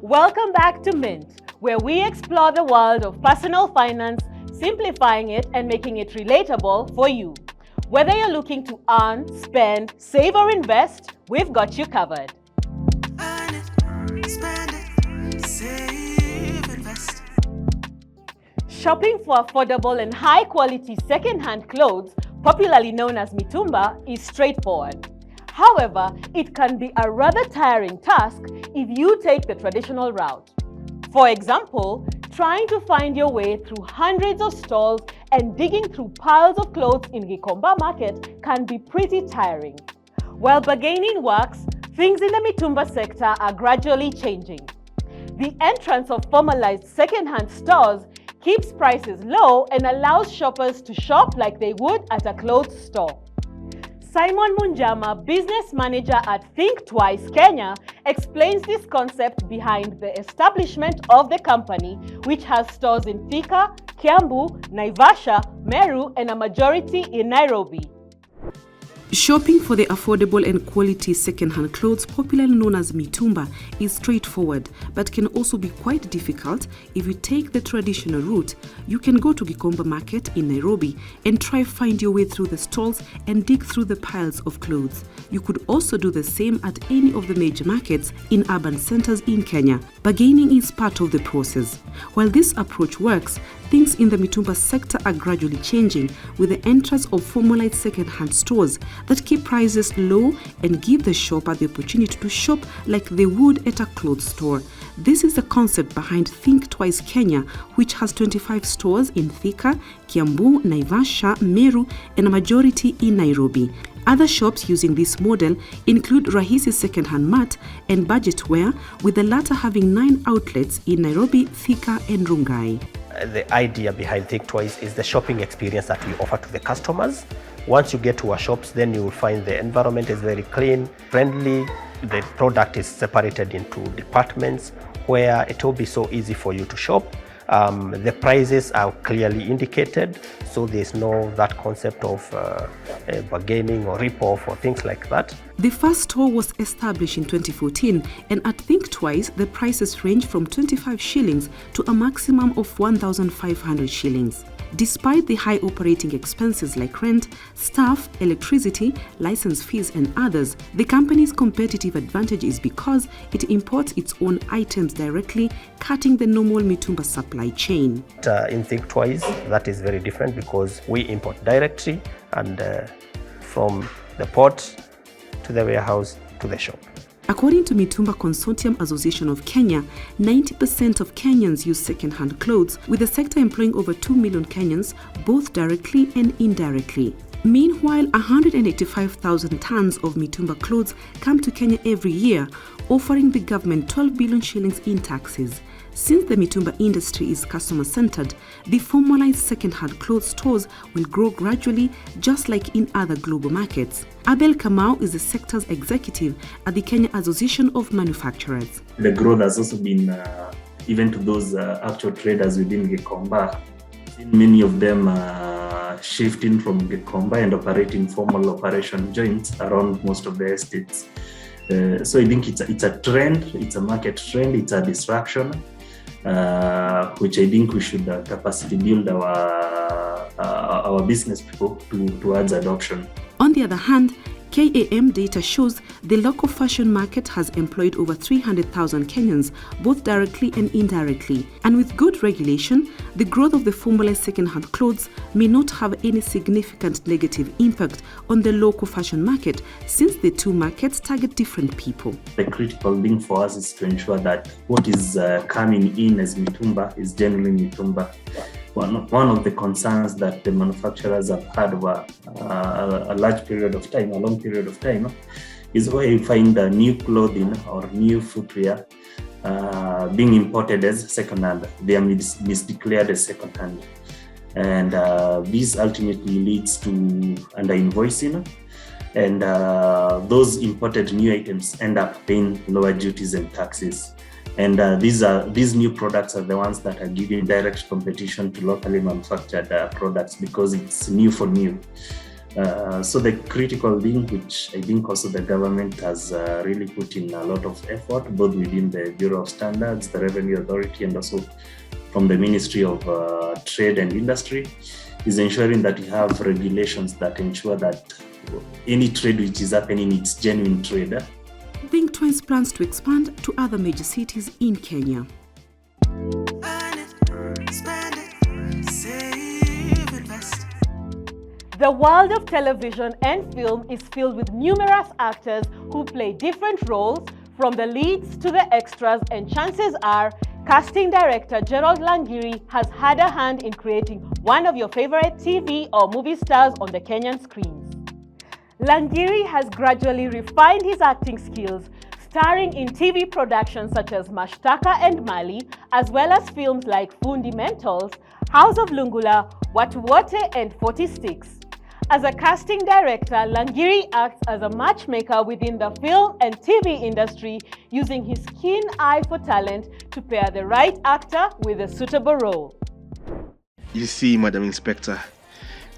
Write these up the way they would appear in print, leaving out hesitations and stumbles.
Welcome back to Mint, where we explore the world of personal finance, simplifying it and making it relatable for you. Whether you're looking to earn, spend, save or invest, we've got you covered. Earn it, spend it, save, invest. Shopping for affordable and high-quality second-hand clothes, popularly known as mitumba, is straightforward. However, it can be a rather tiring task if you take the traditional route. For example, trying to find your way through hundreds of stalls and digging through piles of clothes in Gikomba market can be pretty tiring. While bargaining works, things in the mitumba sector are gradually changing. The entrance of formalized second-hand stores keeps prices low and allows shoppers to shop like they would at a clothes store. Simon Munjama, business manager at Think Twice Kenya, explains this concept behind the establishment of the company, which has stores in Thika, Kiambu, Naivasha, Meru, and a majority in Nairobi. Shopping for the affordable and quality second-hand clothes, popularly known as mitumba, is straightforward but can also be quite difficult if you take the traditional route. You can go to Gikomba Market in Nairobi and try find your way through the stalls and dig through the piles of clothes. You could also do the same at any of the major markets in urban centers in Kenya. Bargaining is part of the process. While this approach works, things in the mitumba sector are gradually changing with the entrance of formalized second-hand stores that keep prices low and give the shopper the opportunity to shop like they would at a clothes store. This is the concept behind Think Twice Kenya, which has 25 stores in Thika, Kiambu, Naivasha, Meru, and a majority in Nairobi. Other shops using this model include Rahisi Second-Hand Mart and Budget Wear, with the latter having 9 outlets in Nairobi, Thika, and Rongai. The idea behind Think Twice is the shopping experience that we offer to the customers. Once you get to our shops, then you will find the environment is very clean, friendly. The product is separated into departments where it will be so easy for you to shop. The prices are clearly indicated, so there's no that concept of bargaining or rip-off or things like that. The first store was established in 2014, and at Think Twice, the prices range from 25 shillings to a maximum of 1,500 shillings. Despite the high operating expenses like rent, staff, electricity, license fees, and others, the company's competitive advantage is because it imports its own items directly, cutting the normal mitumba supply chain. In Think Twice, that is very different because we import directly and from the port to the warehouse to the shop. According to Mitumba Consortium Association of Kenya, 90% of Kenyans use second-hand clothes, with the sector employing over 2 million Kenyans, both directly and indirectly. Meanwhile, 185,000 tons of mitumba clothes come to Kenya every year, offering the government 12 billion shillings in taxes. Since the mitumba industry is customer-centered, the formalized second-hand clothes stores will grow gradually, just like in other global markets. Abel Kamau is the sector's executive at the Kenya Association of Manufacturers. The growth has also been even to those actual traders within Gikomba. Many of them shifting from Gikomba and operating formal operation joints around most of the estates. So I think it's a trend, it's a market trend, it's a distraction, which I think we should capacity build our business people towards adoption. On the other hand, KAM data shows the local fashion market has employed over 300,000 Kenyans, both directly and indirectly. And with good regulation, the growth of the formalized second-hand clothes may not have any significant negative impact on the local fashion market, since the two markets target different people. The critical thing for us is to ensure that what is coming in as mitumba is generally mitumba. One of the concerns that the manufacturers have had over a long period of time, is where you find new clothing or new footwear being imported as second-hand. They are misdeclared as second-hand. And this ultimately leads to under-invoicing. And those imported new items end up paying lower duties and taxes. And these new products are the ones that are giving direct competition to locally manufactured products because it's new for new. So the critical link, which I think also the government has really put in a lot of effort, both within the Bureau of Standards, the Revenue Authority, and also from the Ministry of Trade and Industry, is ensuring that we have regulations that ensure that any trade which is happening, it's genuine trade. Think Twice plans to expand to other major cities in Kenya. Earn it, spend it, save, invest. The world of television and film is filled with numerous actors who play different roles, from the leads to the extras, and chances are casting director Gerald Langiri has had a hand in creating one of your favorite TV or movie stars on the Kenyan screens. Langiri has gradually refined his acting skills, starring in TV productions such as Mashtaka and Mali, as well as films like Fundamentals, House of Lungula, Watu Wote, and 46. As a casting director, Langiri acts as a matchmaker within the film and TV industry, using his keen eye for talent to pair the right actor with a suitable role. You see, Madam Inspector,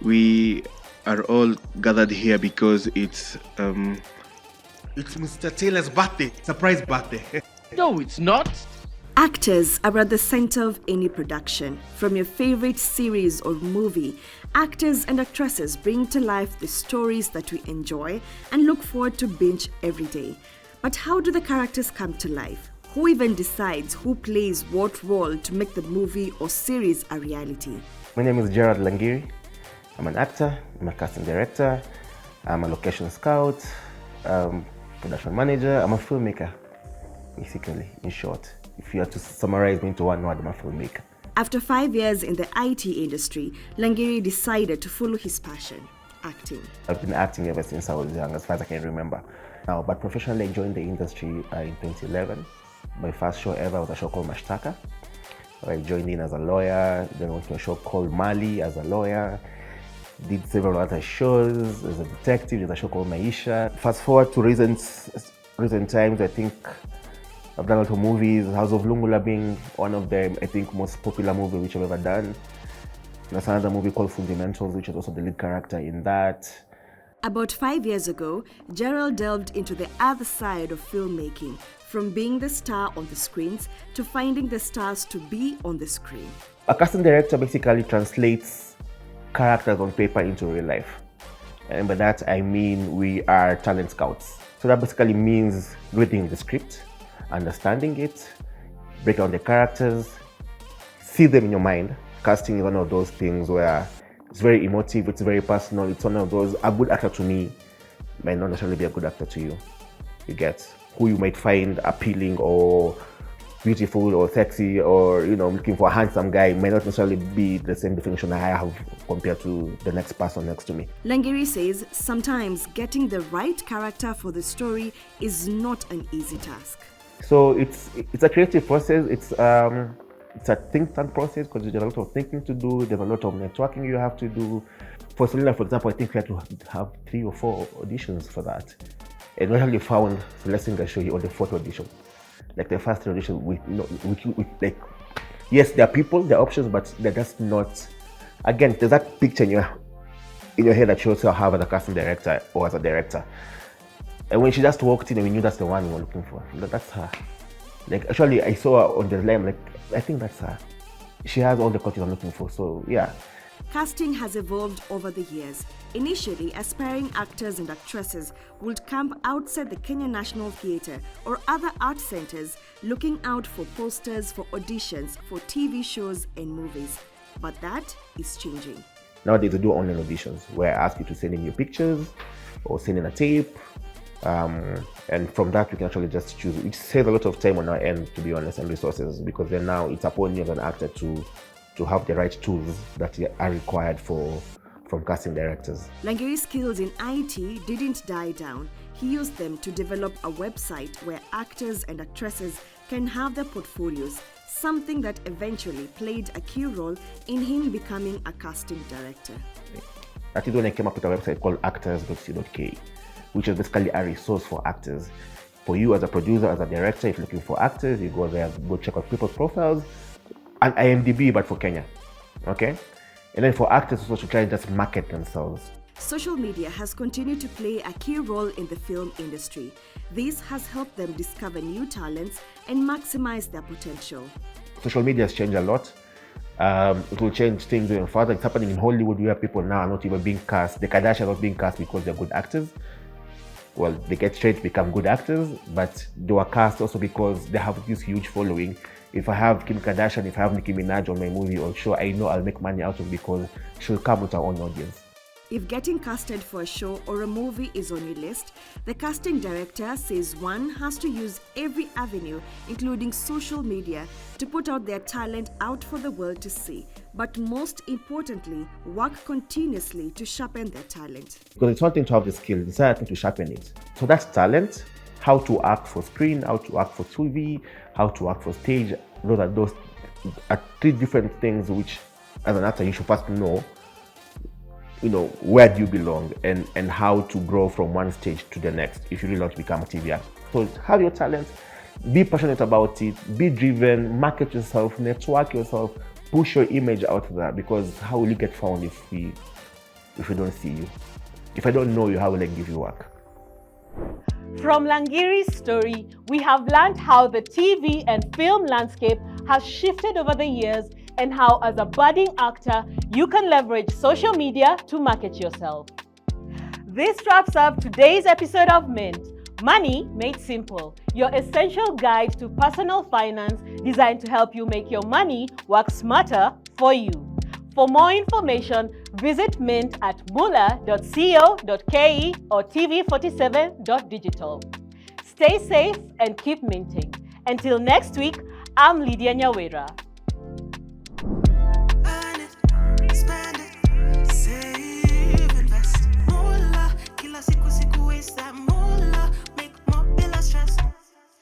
we are all gathered here because it's Mr. Taylor's birthday, surprise birthday. No, it's not. Actors are at the center of any production. From your favorite series or movie, actors and actresses bring to life the stories that we enjoy and look forward to binge every day. But how do the characters come to life? Who even decides who plays what role to make the movie or series a reality? My name is Gerald Langiri. I'm an actor, I'm a casting director, I'm a location scout, production manager, I'm a filmmaker, basically, in short. If you had to summarize me into one word, I'm a filmmaker. After 5 years in the IT industry, Langiri decided to follow his passion, acting. I've been acting ever since I was young, as far as I can remember. Now, but professionally, I joined the industry in 2011. My first show ever was a show called Mashtaka. I joined in as a lawyer, then went to a show called Mali as a lawyer. Did several other shows as a detective. There's a show called Maisha. Fast forward to recent times, I think I've done a lot of movies, House of Lungula being one of them, I think, most popular movie which I've ever done. There's another movie called Fundamentals, which is also the lead character in that. About 5 years ago, Gerald delved into the other side of filmmaking, from being the star on the screens to finding the stars to be on the screen. A casting director basically translates characters on paper into real life. And by that, I mean we are talent scouts. So that basically means reading the script, understanding it, break down the characters, see them in your mind. Casting is one of those things where it's very emotive, it's very personal. It's one of those, a good actor to me might not necessarily be a good actor to you. You get who you might find appealing or beautiful or sexy, or looking for a handsome guy might not necessarily be the same definition I have compared to the next person next to me. Langiri says sometimes getting the right character for the story is not an easy task. So it's a creative process. It's a think tank process because there's a lot of thinking to do. There's a lot of networking you have to do. For Selena, for example, I think we had to have 3 or 4 auditions for that. And we actually found Celestine Gashoyi on the 4th audition. Like the first audition, we like, yes, there are people, there are options, but they're just not. Again, there's that picture in your head that shows you how as a casting director or as a director. And when she just walked in, and we knew that's the one we were looking for. That's her. Like, actually, I saw her on the line. Like, I think that's her. She has all the qualities I'm looking for. So yeah. Casting has evolved over the years. Initially, aspiring actors and actresses would camp outside the Kenya National Theatre or other art centers looking out for posters for auditions for TV shows and movies. But that is changing. Nowadays, they do online auditions where I ask you to send in your pictures or send in a tape. And from that, we can actually just choose. It saves a lot of time on our end, to be honest, and resources, because then now it's upon you as an actor to have the right tools that are required from casting directors. Langiri's skills in IT didn't die down. He used them to develop a website where actors and actresses can have their portfolios, something that eventually played a key role in him becoming a casting director. That is when I came up with a website called actors.co.ke, which is basically a resource for actors. For you as a producer, as a director, if you're looking for actors, you go there, go check out people's profiles, and IMDb, but for Kenya, okay? And then for actors also to try and just market themselves. social media has continued to play a key role in the film industry. This has helped them discover new talents and maximize their potential. Social media has changed a lot. It will change things even further. It's happening in Hollywood where people now are not even being cast. The Kardashians are not being cast because they're good actors. Well, they get straight to become good actors, but they were cast also because they have this huge following. If I have Kim Kardashian, if I have Nicki Minaj on my movie or show, I know I'll make money out of it because she'll come with her own audience. If getting casted for a show or a movie is on your list, the casting director says one has to use every avenue, including social media, to put out their talent out for the world to see. But most importantly, work continuously to sharpen their talent. Because it's one thing to have the skill, it's another thing to sharpen it. So that's talent, how to act for screen, how to act for TV, how to act for stage. Those are three different things which, as an actor, you should first know. Where do you belong and how to grow from one stage to the next if you really want to become a TV actor. So have your talent, be passionate about it, be driven, market yourself, network yourself, push your image out there, because how will you get found if we don't see you? If I don't know you, how will I give you work? From Langiri's story, we have learned how the TV and film landscape has shifted over the years and how, as a budding actor, you can leverage social media to market yourself. This wraps up today's episode of Mint, Money Made Simple, your essential guide to personal finance designed to help you make your money work smarter for you. For more information, visit Mint at mula.co.ke or tv47.digital. Stay safe and keep minting. Until next week, I'm Lydia Nyawera. Earn it, spend it, save, invest. Moolah, kila siku waste that money.